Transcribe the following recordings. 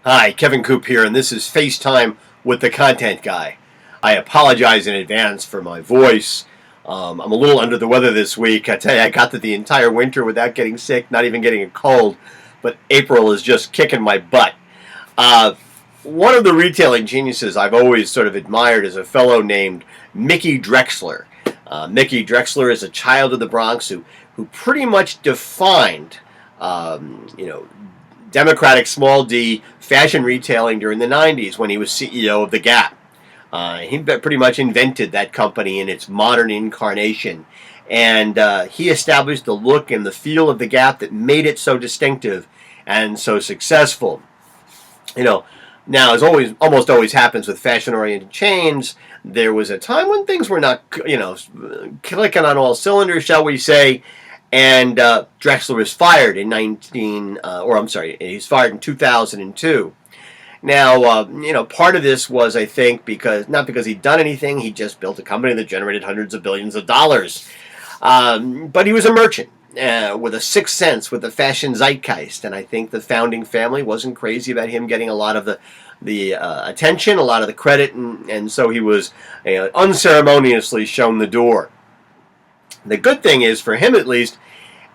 Hi, Kevin Coop here, and this is FaceTime with the Content Guy. I apologize in advance for my voice. I'm a little under the weather this week. I tell you, I got through the entire winter without getting sick, not even getting a cold, but April is just kicking my butt. One of the retailing geniuses I've always sort of admired is a fellow named Mickey Drexler. Mickey Drexler is a child of the Bronx who pretty much defined, democratic small d fashion retailing during the 90s when he was CEO of the Gap. He pretty much invented that company in its modern incarnation, and he established the look and the feel of the Gap that made it so distinctive and so successful. Now, as almost always happens with fashion-oriented chains, there was a time when things were not, clicking on all cylinders, shall we say. And Drexler was fired in he's fired in 2002. Now, part of this was, I think, not because he'd done anything, he just built a company that generated hundreds of billions of dollars. But he was a merchant with a sixth sense, with the fashion zeitgeist, and I think the founding family wasn't crazy about him getting a lot of the attention, a lot of the credit, and so he was unceremoniously shown the door. The good thing is, for him at least,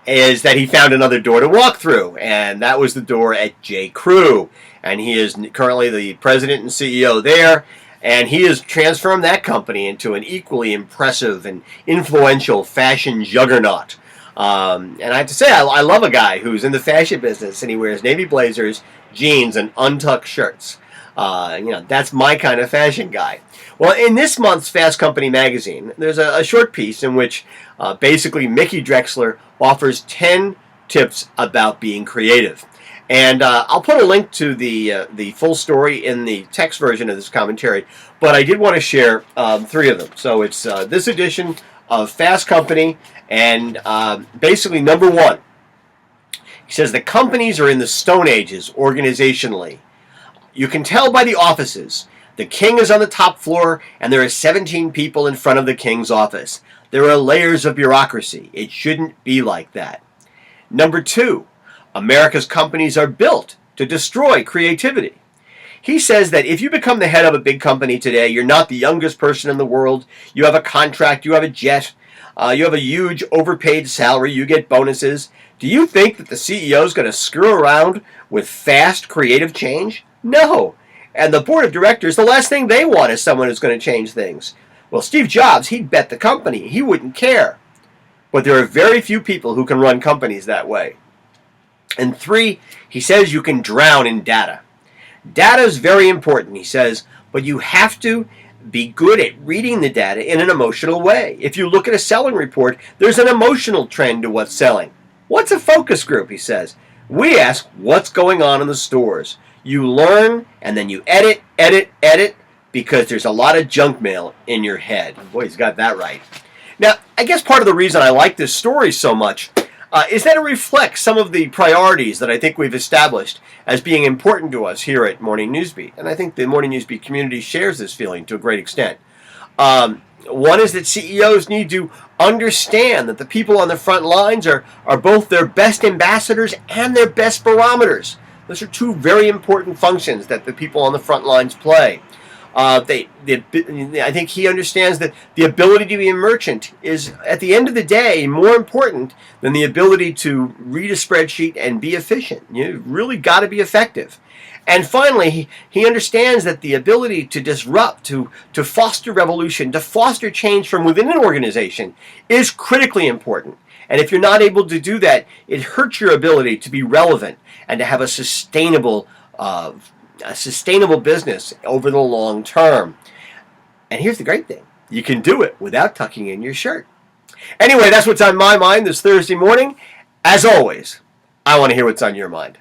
is that he found another door to walk through, and that was the door at J. Crew. And he is currently the president and CEO there, and he has transformed that company into an equally impressive and influential fashion juggernaut. And I have to say, I love a guy who's in the fashion business, and he wears navy blazers, jeans, and untucked shirts. That's my kind of fashion guy. Well, in this month's Fast Company magazine, there's a short piece in which basically Mickey Drexler offers 10 tips about being creative. And I'll put a link to the full story in the text version of this commentary, but I did want to share 3 of them. So it's this edition of Fast Company, and basically number 1. He says the companies are in the Stone Ages organizationally. You can tell by the offices. The king is on the top floor, and there are 17 people in front of the king's office. There are layers of bureaucracy. It shouldn't be like that. Number 2, America's companies are built to destroy creativity. He says that if you become the head of a big company today, you're not the youngest person in the world. You have a contract, you have a jet, you have a huge overpaid salary, you get bonuses. Do you think that the CEO is going to screw around with fast creative change? No. And the board of directors, the last thing they want is someone who's going to change things. Well, Steve Jobs, he'd bet the company. He wouldn't care. But there are very few people who can run companies that way. And 3, he says you can drown in data. Data is very important, he says, but you have to be good at reading the data in an emotional way. If you look at a selling report, there's an emotional trend to what's selling. What's a focus group, he says? We ask what's going on in the stores. You learn, and then you edit, because there's a lot of junk mail in your head. Boy, he's got that right. Now, I guess part of the reason I like this story so much is that it reflects some of the priorities that I think we've established as being important to us here at Morning Newsbeat. And I think the Morning Newsbeat community shares this feeling to a great extent. One is that CEOs need to understand that the people on the front lines are both their best ambassadors and their best barometers. Those are 2 very important functions that the people on the front lines play. I think he understands that the ability to be a merchant is, at the end of the day, more important than the ability to read a spreadsheet and be efficient. You really got to be effective. And finally, he understands that the ability to disrupt, to foster revolution, to foster change from within an organization is critically important. And if you're not able to do that, it hurts your ability to be relevant and to have a sustainable business over the long term. And here's the great thing. You can do it without tucking in your shirt. Anyway, that's what's on my mind this Thursday morning. As always, I want to hear what's on your mind.